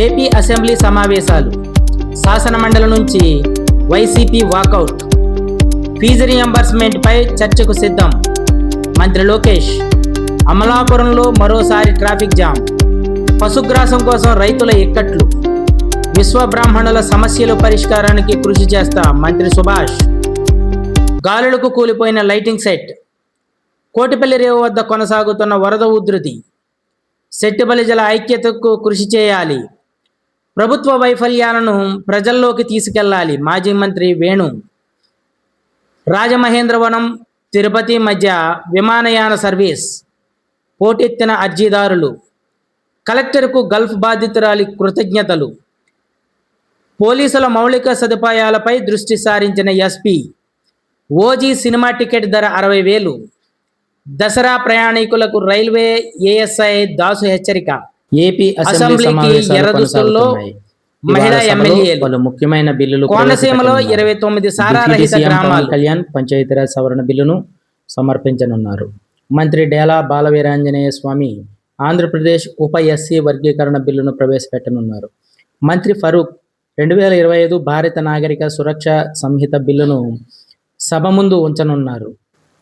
AP assembly సమావేశాలు, శాసనమండలి నుంచి వైసీపీ వాకౌట్, ఫీజు రీయింబర్స్మెంట్పై చర్చకు సిద్ధం. మంత్రి లోకేష్. అమలాపురంలో మరోసారి ట్రాఫిక్ జామ్, పశుగ్రాసం కోసం రైతుల ఇక్కట్లు, విశ్వబ్రాహ్మణుల సమస్యల పరిష్కారానికి కృషి చేస్తా మంత్రి సుభాష్. గాలులకు కూలిపోయిన లైటింగ్ సెట్, కోటిపల్లి రేవు వద్ద కొనసాగుతున్న వరద ఉధృతి, సెట్టిబలిజల ఐక్యతకు కృషి చేయాలి, ప్రభుత్వ వైఫల్యాలను ప్రజల్లోకి తీసుకెళ్లాలి మాజీ మంత్రి వేణు. రాజమహేంద్రవరం తిరుపతి మధ్య విమానయాన సర్వీస్, పోటెత్తిన అర్జీదారులు, కలెక్టర్కు గల్ఫ్ బాధితురాలి కృతజ్ఞతలు, పోలీసుల మౌలిక సదుపాయాలపై దృష్టి సారించిన ఎస్పీ. ఓజీ సినిమా టికెట్ ధర 60,000. దసరా ప్రయాణికులకు రైల్వే ఏఎస్ఐ దాసు హెచ్చరిక. ఏపీ అసెంబ్లీకి ఎర్ర దుస్తుల్లో మహిళా ఎమ్మెల్యేలు. పలు ముఖ్యమైన బిల్లులు. కోనసీమలో 29 సారా రహిత గ్రామాలు. కళ్యాణ్ పంచాయతీరాజ్ సవరణ బిల్లును సమర్పించనున్నారు. మంత్రి డేలా బాలవీరాంజనేయ స్వామి ఆంధ్రప్రదేశ్ ఉప ఎస్సీ వర్గీకరణ బిల్లును ప్రవేశపెట్టనున్నారు. మంత్రి ఫరూక్ 2025 భారత నాగరిక సురక్ష సంహిత బిల్లును సభ ముందు ఉంచనున్నారు.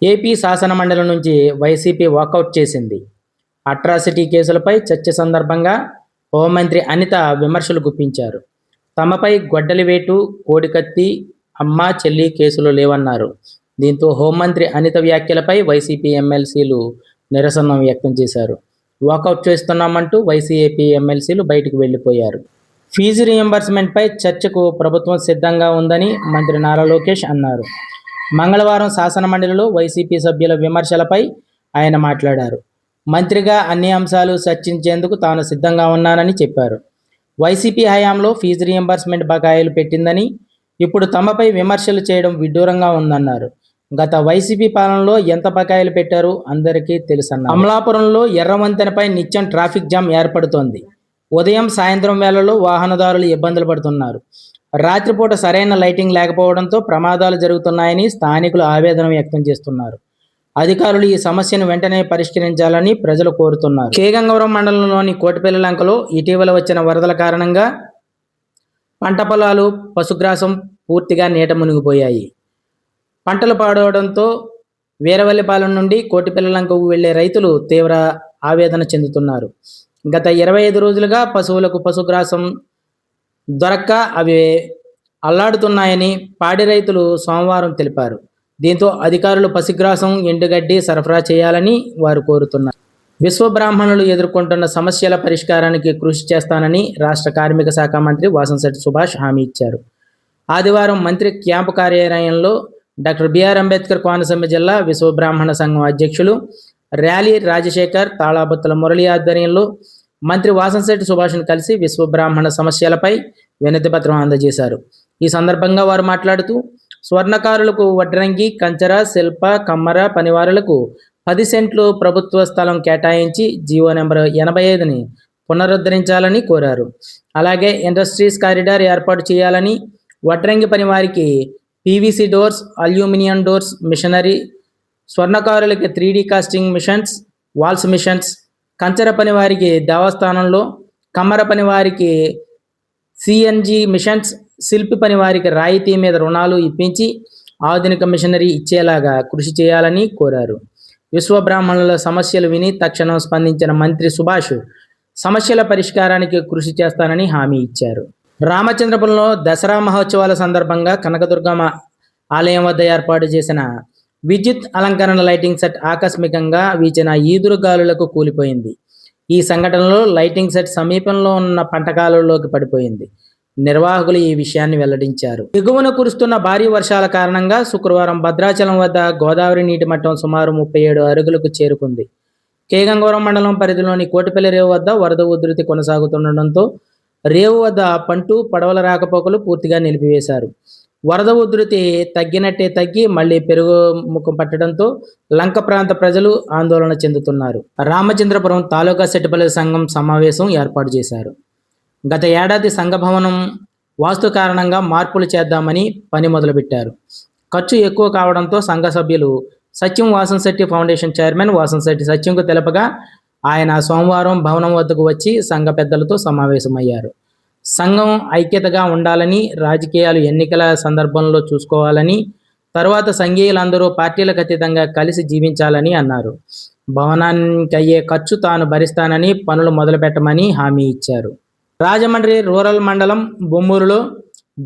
ఏపీ శాసనమండలి నుంచి వైసీపీ వాకౌట్ చేసింది. అట్రాసిటీ కేసులపై చర్చ సందర్భంగా హోంమంత్రి అనిత విమర్శలు గుప్పించారు. తమపై గొడ్డలి వేటు, కోడికత్తి, అమ్మ చెల్లి కేసులు లేవన్నారు. దీంతో హోంమంత్రి అనిత వ్యాఖ్యలపై వైసీపీ ఎమ్మెల్సీలు నిరసన వ్యక్తం చేశారు. వాకౌట్ చేస్తున్నామంటూ వైసీపీ ఎమ్మెల్సీలు బయటకు వెళ్లిపోయారు. ఫీజు రీయింబర్స్మెంట్పై చర్చకు ప్రభుత్వం సిద్ధంగా ఉందని మంత్రి నారా లోకేష్ అన్నారు. మంగళవారం శాసనమండలిలో వైసీపీ సభ్యుల విమర్శలపై ఆయన మాట్లాడారు. మంత్రిగా అన్ని అంశాలు చర్చించేందుకు తాను సిద్ధంగా ఉన్నానని చెప్పారు. వైసీపీ హయాంలో ఫీజు రీయింబర్స్మెంట్ బకాయిలు పెట్టిందని, ఇప్పుడు తమపై విమర్శలు చేయడం విడ్డూరంగా ఉందన్నారు. గత వైసీపీ పాలనలో ఎంత బకాయిలు పెట్టారో అందరికీ తెలుసన్నారు. అమలాపురంలో ఎర్రవంతెనపై నిత్యం ట్రాఫిక్ జామ్ ఏర్పడుతోంది. ఉదయం సాయంత్రం వేళల్లో వాహనదారులు ఇబ్బందులు పడుతున్నారు. రాత్రిపూట సరైన లైటింగ్ లేకపోవడంతో ప్రమాదాలు జరుగుతున్నాయని స్థానికులు ఆవేదన వ్యక్తం చేస్తున్నారు. అధికారులు ఈ సమస్యను వెంటనే పరిష్కరించాలని ప్రజలు కోరుతున్నారు. కేగంగవరం మండలంలోని కోటిపల్లి లంకలో ఇటీవల వచ్చిన వరదల కారణంగా పంట పొలాలు, పశుగ్రాసం పూర్తిగా నీట మునిగిపోయాయి. పంటలు పాడవడంతో వీరవల్లిపాలెం నుండి కోటిపల్లి లంకకు వెళ్లే రైతులు తీవ్ర ఆవేదన చెందుతున్నారు. గత 25 రోజులుగా పశువులకు పశుగ్రాసం దొరక్క అవి అల్లాడుతున్నాయని పాడి రైతులు సోమవారం తెలిపారు. దీంతో అధికారులు పశుగ్రాసం, ఎండుగడ్డి సరఫరా చేయాలని వారు కోరుతున్నారు. విశ్వబ్రాహ్మణులు ఎదుర్కొంటున్న సమస్యల పరిష్కారానికి కృషి చేస్తానని రాష్ట్ర కార్మిక శాఖ మంత్రి వాసంశెట్టి సుభాష్ హామీ ఇచ్చారు. ఆదివారం మంత్రి క్యాంపు కార్యాలయంలో డాక్టర్ బిఆర్ అంబేద్కర్ కోనసీమ జిల్లా విశ్వబ్రాహ్మణ సంఘం అధ్యక్షులు ర్యాలీ రాజశేఖర్, తాళాబత్తుల మురళి ఆధ్వర్యంలో మంత్రి వాసంశెట్టి సుభాష్ను కలిసి విశ్వబ్రాహ్మణ సమస్యలపై వినతి పత్రం అందజేశారు. ఈ సందర్భంగా వారు మాట్లాడుతూ స్వర్ణకారులకు వడ్రంగి, కంచర, శిల్ప, కమ్మర పనివారులకు 10 సెంట్లు ప్రభుత్వ స్థలం కేటాయించి జీవో నెంబర్ 85ని పునరుద్ధరించాలని కోరారు. అలాగే ఇండస్ట్రీస్ కారిడార్ ఏర్పాటు చేయాలని, వడ్రంగి పనివారికి PVC doors, aluminium doors machinery, స్వర్ణకారులకి 3D casting machines, walls machines, కంచర పని వారికి దేవస్థానంలో, కమ్మర పని వారికి సిఎన్జి మిషన్స్, శిల్పి పని వారికి రాయితీ మీద రుణాలు ఇప్పించి ఆధునిక మిషనరీ ఇచ్చేలాగా కృషి చేయాలని కోరారు. విశ్వబ్రాహ్మణుల సమస్యలు విని తక్షణం స్పందించిన మంత్రి సుభాష్ సమస్యల పరిష్కారానికి కృషి చేస్తానని హామీ ఇచ్చారు. రామచంద్రపురంలో దసరా మహోత్సవాల సందర్భంగా కనకదుర్గమ్మ ఆలయం వద్ద ఏర్పాటు చేసిన విద్యుత్ అలంకరణ లైటింగ్ సెట్ ఆకస్మికంగా వీచిన ఈదురుగాలులకు కూలిపోయింది. ఈ సంఘటనలో లైటింగ్ సెట్ సమీపంలో ఉన్న పంటకాలులోకి పడిపోయింది. నిర్వాహకులు ఈ విషయాన్ని వెల్లడించారు. ఎగువన కురుస్తున్న భారీ వర్షాల కారణంగా శుక్రవారం భద్రాచలం వద్ద గోదావరి నీటి మట్టం సుమారు 37 అడుగులకు చేరుకుంది. కేగంగవరం మండలం పరిధిలోని కోటిపల్లి రేవు వద్ద వరద ఉధృతి కొనసాగుతుండటంతో రేవు వద్ద పంటు, పడవల రాకపోకలు పూర్తిగా నిలిపివేశారు. వరద ఉధృతి తగ్గినట్టే తగ్గి మళ్లీ పెరుగు ముఖం పట్టడంతో లంక ప్రాంత ప్రజలు ఆందోళన చెందుతున్నారు. రామచంద్రపురం తాలూకా సెట్టిపల్లి సంఘం సమావేశం ఏర్పాటు చేశారు. గత ఏడాది సంఘ భవనం వాస్తు కారణంగా మార్పులు చేద్దామని పని మొదలుపెట్టారు. ఖర్చు ఎక్కువ కావడంతో సంఘ సభ్యులు సత్యం వాసంశెట్టి ఫౌండేషన్ చైర్మన్ వాసంశెట్టి సత్యంకు తెలపగా ఆయన సోమవారం భవనం వద్దకు వచ్చి సంఘ పెద్దలతో సమావేశమయ్యారు. సంఘం ఐక్యతగా ఉండాలని, రాజకీయాలు ఎన్నికల సందర్భంలో చూసుకోవాలని, తరువాత సంఘీయులందరూ పార్టీలకు అతీతంగా కలిసి జీవించాలని అన్నారు. భవనానికి అయ్యే ఖర్చు తాను భరిస్తానని, పనులు మొదలుపెట్టమని హామీ ఇచ్చారు. రాజమండ్రి రూరల్ మండలం బొమ్మూరులో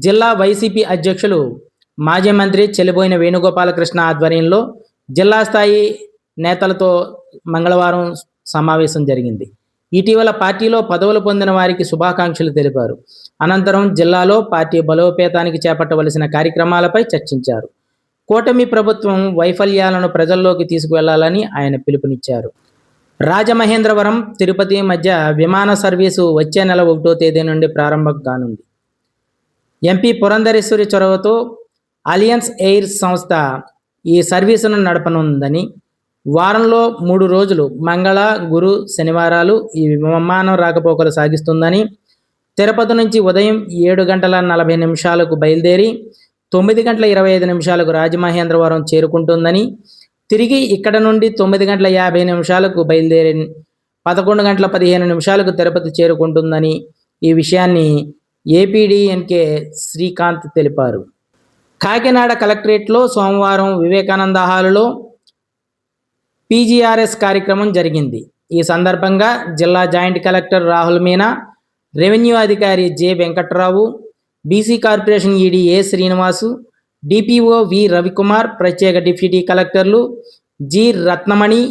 జిల్లా వైసీపీ అధ్యక్షులు మాజీ మంత్రి చెల్లిబోయిన వేణుగోపాలకృష్ణ ఆధ్వర్యంలో జిల్లా స్థాయి నేతలతో మంగళవారం సమావేశం జరిగింది. ఇటీవల పార్టీలో పదవులు పొందిన వారికి శుభాకాంక్షలు తెలిపారు. అనంతరం జిల్లాలో పార్టీ బలోపేతానికి చేపట్టవలసిన కార్యక్రమాలపై చర్చించారు. కూటమి ప్రభుత్వం వైఫల్యాలను ప్రజల్లోకి తీసుకువెళ్లాలని ఆయన పిలుపునిచ్చారు. రాజమహేంద్రవరం తిరుపతి మధ్య విమాన సర్వీసు వచ్చే నెల 1వ తేదీ నుండి ప్రారంభం కానుంది. ఎంపీ పురంధరేశ్వరి చొరవతో అలియన్స్ ఎయిర్ సంస్థ ఈ సర్వీసును నడపనుందని, వారంలో 3 రోజులు మంగళ, గురు, శనివారాలు ఈ విమానం రాకపోకలు సాగిస్తుందని, తిరుపతి నుంచి ఉదయం 7:40 బయలుదేరి 9:25 రాజమహేంద్రవరం చేరుకుంటుందని, తిరిగి ఇక్కడ నుండి 9:50 బయలుదేరి 11:15 తిరుపతి చేరుకుంటుందని ఈ విషయాన్ని ఏపీడీఎన్కే శ్రీకాంత్ తెలిపారు. కాకినాడ కలెక్టరేట్లో సోమవారం వివేకానంద హాలులో పీజీఆర్ఎస్ కార్యక్రమం జరిగింది. ఈ సందర్భంగా జిల్లా joint collector Rahul Meena, revenue అధికారి J Venkatrao, BC corporation ED A Srinivasu, DPO V Ravikumar, ప్రత్యేక డిప్యూటీ కలెక్టర్లు జి రత్నమణి,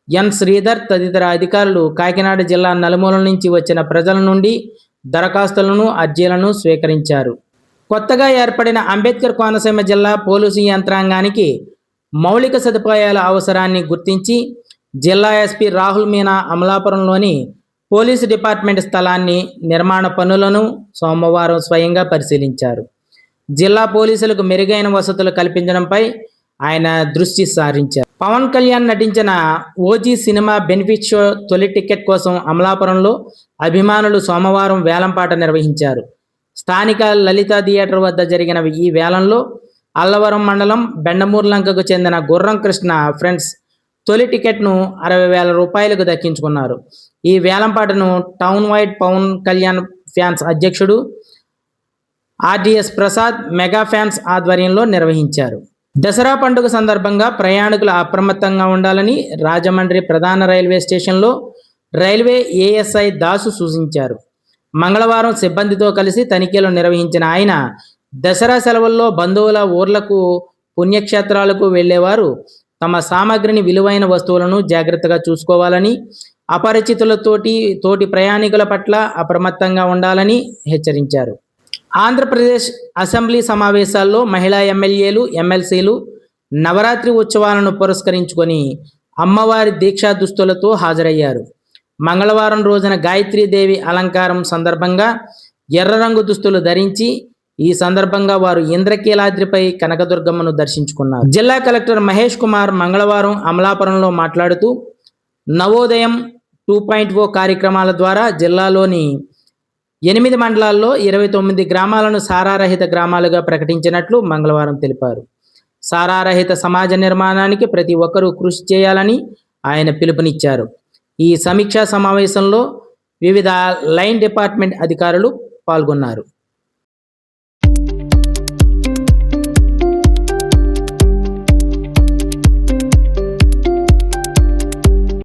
ఎన్ శ్రీధర్ తదితర అధికారులు కాకినాడ జిల్లా నలుమూలల నుంచి వచ్చిన ప్రజల నుండి దరఖాస్తులను, అర్జీలను స్వీకరించారు. కొత్తగా ఏర్పడిన అంబేద్కర్ కోనసీమ జిల్లా పోలీసు యంత్రాంగానికి మౌలిక సదుపాయాల అవసరాన్ని గుర్తించి జిల్లా ఎస్పీ రాహుల్ మీనా అమలాపురంలోని పోలీసు డిపార్ట్మెంట్ స్థలాన్ని, నిర్మాణ పనులను సోమవారం స్వయంగా పరిశీలించారు. జిల్లా పోలీసులకు మెరుగైన వసతులు కల్పించడంపై ఆయన దృష్టి సారించారు. పవన్ కళ్యాణ్ నటించిన ఓజీ సినిమా బెనిఫిట్ షో తొలి టికెట్ కోసం అమలాపురంలో అభిమానులు సోమవారం వేలంపాట నిర్వహించారు. స్థానిక లలిత థియేటర్ వద్ద జరిగిన ఈ వేలంలో అల్లవరం మండలం బెండమూర్లంకకు చెందిన గుర్రం కృష్ణ ఫ్రెండ్స్ తొలి టికెట్ను 60,000 రూపాయలకు దక్కించుకున్నారు. ఈ వేలంపాటను town wide Pawan Kalyan fans అధ్యక్షుడు ఆర్డిఎస్ ప్రసాద్ మెగా ఫ్యాన్స్ ఆధ్వర్యంలో నిర్వహించారు. దసరా పండుగ సందర్భంగా ప్రయాణికులు అప్రమత్తంగా ఉండాలని రాజమండ్రి ప్రధాన రైల్వే స్టేషన్లో రైల్వే ఏఎస్ఐ దాసు సూచించారు. మంగళవారం సిబ్బందితో కలిసి తనిఖీలు నిర్వహించిన ఆయన దసరా సెలవుల్లో బంధువుల ఊర్లకు, పుణ్యక్షేత్రాలకు వెళ్లేవారు తమ సామగ్రిని, విలువైన వస్తువులను జాగ్రత్తగా చూసుకోవాలని, తోటి ప్రయాణికుల పట్ల అప్రమత్తంగా ఉండాలని హెచ్చరించారు. ఆంధ్రప్రదేశ్ అసెంబ్లీ సమావేశాల్లో మహిళా ఎమ్మెల్యేలు, ఎమ్మెల్సీలు నవరాత్రి ఉత్సవాలను పురస్కరించుకొని అమ్మవారి దీక్షా దుస్తులతో హాజరయ్యారు. మంగళవారం రోజున గాయత్రీదేవి అలంకారం సందర్భంగా ఎర్ర రంగు దుస్తులు ధరించి ఈ సందర్భంగా వారు ఇంద్రకీలాద్రిపై కనకదుర్గమ్మను దర్శించుకున్నారు. జిల్లా కలెక్టర్ మహేష్ కుమార్ మంగళవారం అమలాపురంలో మాట్లాడుతూ నవోదయం 2.0 కార్యక్రమాల ద్వారా జిల్లాలోని 8 మండలాల్లో 29 గ్రామాలను సారారహిత గ్రామాలుగా ప్రకటించినట్లు మంగళవారం తెలిపారు. సారారహిత సమాజ నిర్మాణానికి ప్రతి ఒక్కరూ కృషి చేయాలని ఆయన పిలుపునిచ్చారు. ఈ సమీక్షా సమావేశంలో వివిధ లైన్ డిపార్ట్మెంట్ అధికారులు పాల్గొన్నారు.